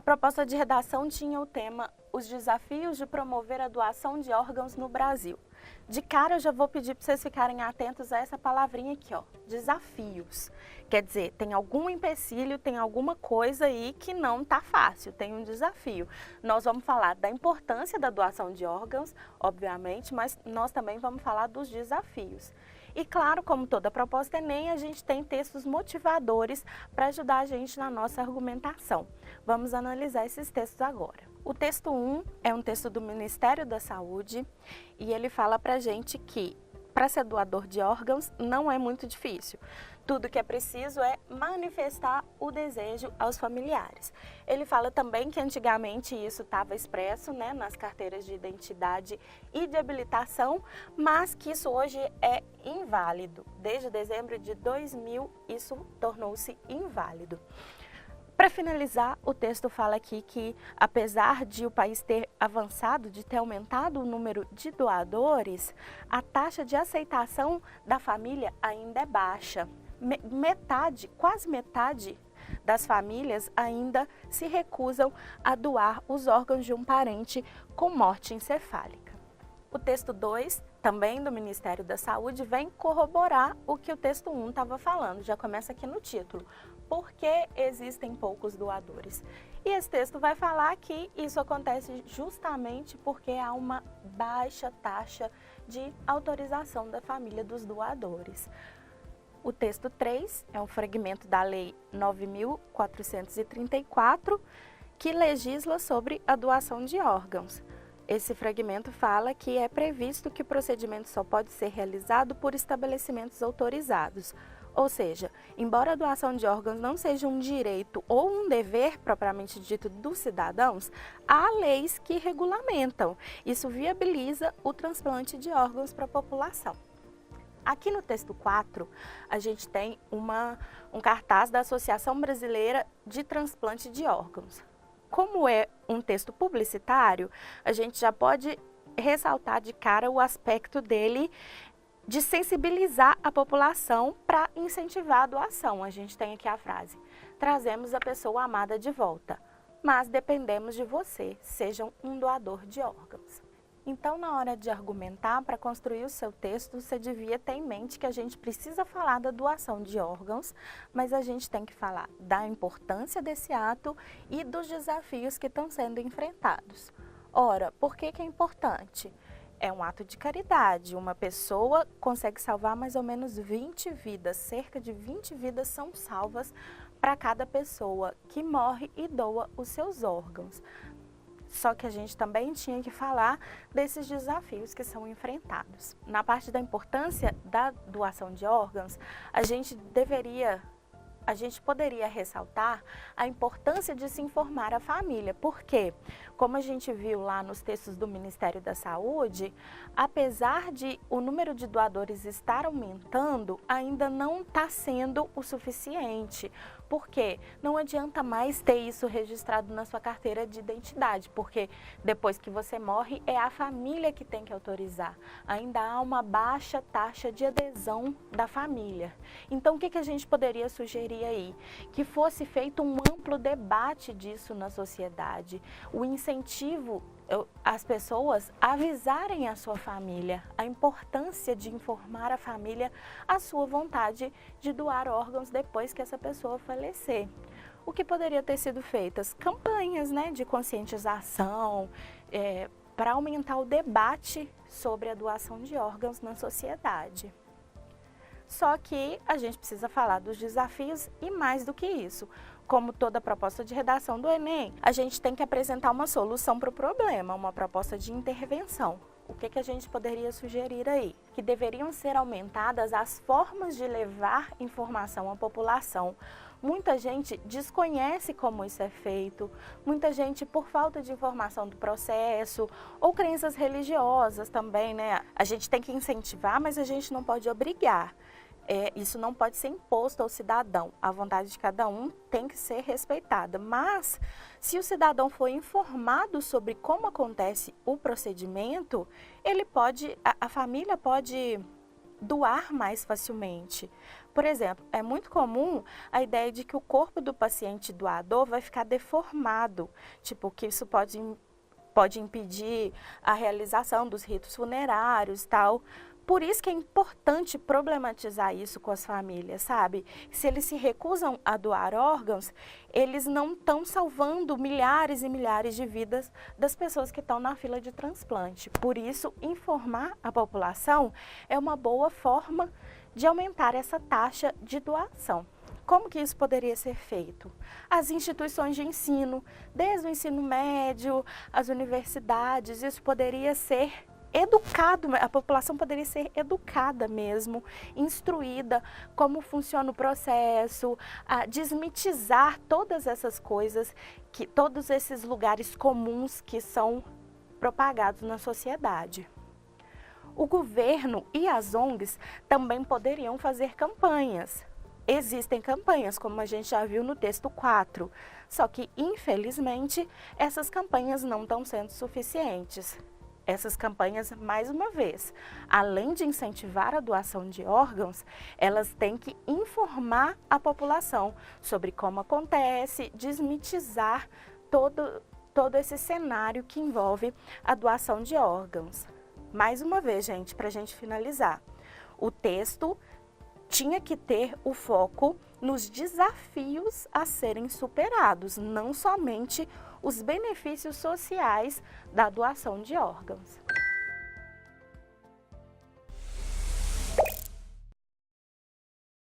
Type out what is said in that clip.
proposta de redação tinha o tema Os desafios de promover a doação de órgãos no Brasil. De cara eu já vou pedir para vocês ficarem atentos a essa palavrinha aqui, ó, desafios. Quer dizer, tem algum empecilho, tem alguma coisa aí que não tá fácil, tem um desafio. Nós vamos falar da importância da doação de órgãos, obviamente, mas nós também vamos falar dos desafios. E claro, como toda proposta Enem, a gente tem textos motivadores para ajudar a gente na nossa argumentação. Vamos analisar esses textos agora. O texto 1 é um texto do Ministério da Saúde e ele fala para a gente que para ser doador de órgãos não é muito difícil. Tudo que é preciso é manifestar o desejo aos familiares. Ele fala também que antigamente isso estava expresso, né, nas carteiras de identidade e de habilitação, mas que isso hoje é inválido. Desde dezembro de 2000 isso tornou-se inválido. Para finalizar, o texto fala aqui que, apesar de o país ter avançado, de ter aumentado o número de doadores, a taxa de aceitação da família ainda é baixa. Quase metade das famílias ainda se recusam a doar os órgãos de um parente com morte encefálica. O texto 2, também do Ministério da Saúde, vem corroborar o que o texto 1 estava falando, já começa aqui no título. Por que existem poucos doadores? E esse texto vai falar que isso acontece justamente porque há uma baixa taxa de autorização da família dos doadores. O texto 3 é um fragmento da Lei 9.434, que legisla sobre a doação de órgãos. Esse fragmento fala que é previsto que o procedimento só pode ser realizado por estabelecimentos autorizados. Ou seja, embora a doação de órgãos não seja um direito ou um dever propriamente dito dos cidadãos, há leis que regulamentam. Isso viabiliza o transplante de órgãos para a população. Aqui no texto 4, a gente tem um cartaz da Associação Brasileira de Transplante de Órgãos. Como é um texto publicitário, a gente já pode ressaltar de cara o aspecto dele de sensibilizar a população para incentivar a doação. A gente tem aqui a frase: trazemos a pessoa amada de volta, mas dependemos de você, sejam um doador de órgãos. Então, na hora de argumentar, para construir o seu texto, você devia ter em mente que a gente precisa falar da doação de órgãos, mas a gente tem que falar da importância desse ato e dos desafios que estão sendo enfrentados. Ora, por que é importante? É um ato de caridade. Uma pessoa consegue salvar mais ou menos 20 vidas, cerca de 20 vidas são salvas para cada pessoa que morre e doa os seus órgãos. Só que a gente também tinha que falar desses desafios que são enfrentados. Na parte da importância da doação de órgãos, a gente poderia ressaltar a importância de se informar a família, porque, como a gente viu lá nos textos do Ministério da Saúde, apesar de o número de doadores estar aumentando, ainda não está sendo o suficiente. Por quê? Não adianta mais ter isso registrado na sua carteira de identidade, porque depois que você morre é a família que tem que autorizar. Ainda há uma baixa taxa de adesão da família. Então, o que a gente poderia sugerir aí? Que fosse feito um amplo debate disso na sociedade, o incentivo as pessoas avisarem a sua família, a importância de informar a família a sua vontade de doar órgãos depois que essa pessoa falecer. O que poderia ter sido feitas? Campanhas, né, de conscientização, para aumentar o debate sobre a doação de órgãos na sociedade. Só que a gente precisa falar dos desafios e mais do que isso. Como toda proposta de redação do Enem, a gente tem que apresentar uma solução para o problema, uma proposta de intervenção. O que a gente poderia sugerir aí? Que deveriam ser aumentadas as formas de levar informação à população. Muita gente desconhece como isso é feito, muita gente por falta de informação do processo ou crenças religiosas também, né? A gente tem que incentivar, mas a gente não pode obrigar. Isso não pode ser imposto ao cidadão. A vontade de cada um tem que ser respeitada. Mas, se o cidadão for informado sobre como acontece o procedimento, a família pode doar mais facilmente. Por exemplo, é muito comum a ideia de que o corpo do paciente doador vai ficar deformado, tipo, que isso pode impedir a realização dos ritos funerários e tal. Por isso que é importante problematizar isso com as famílias, sabe? Se eles se recusam a doar órgãos, eles não estão salvando milhares e milhares de vidas das pessoas que estão na fila de transplante. Por isso, informar a população é uma boa forma de aumentar essa taxa de doação. Como que isso poderia ser feito? As instituições de ensino, desde o ensino médio, as universidades, isso poderia ser educado, a população poderia ser educada mesmo, instruída como funciona o processo, a desmitizar todas essas coisas, todos esses lugares comuns que são propagados na sociedade. O governo e as ONGs também poderiam fazer campanhas. Existem campanhas, como a gente já viu no texto 4, só que, infelizmente, essas campanhas não estão sendo suficientes. Essas campanhas, mais uma vez, além de incentivar a doação de órgãos, elas têm que informar a população sobre como acontece, desmitizar todo esse cenário que envolve a doação de órgãos. Mais uma vez, gente, para a gente finalizar, o texto tinha que ter o foco nos desafios a serem superados, não somente os benefícios sociais da doação de órgãos.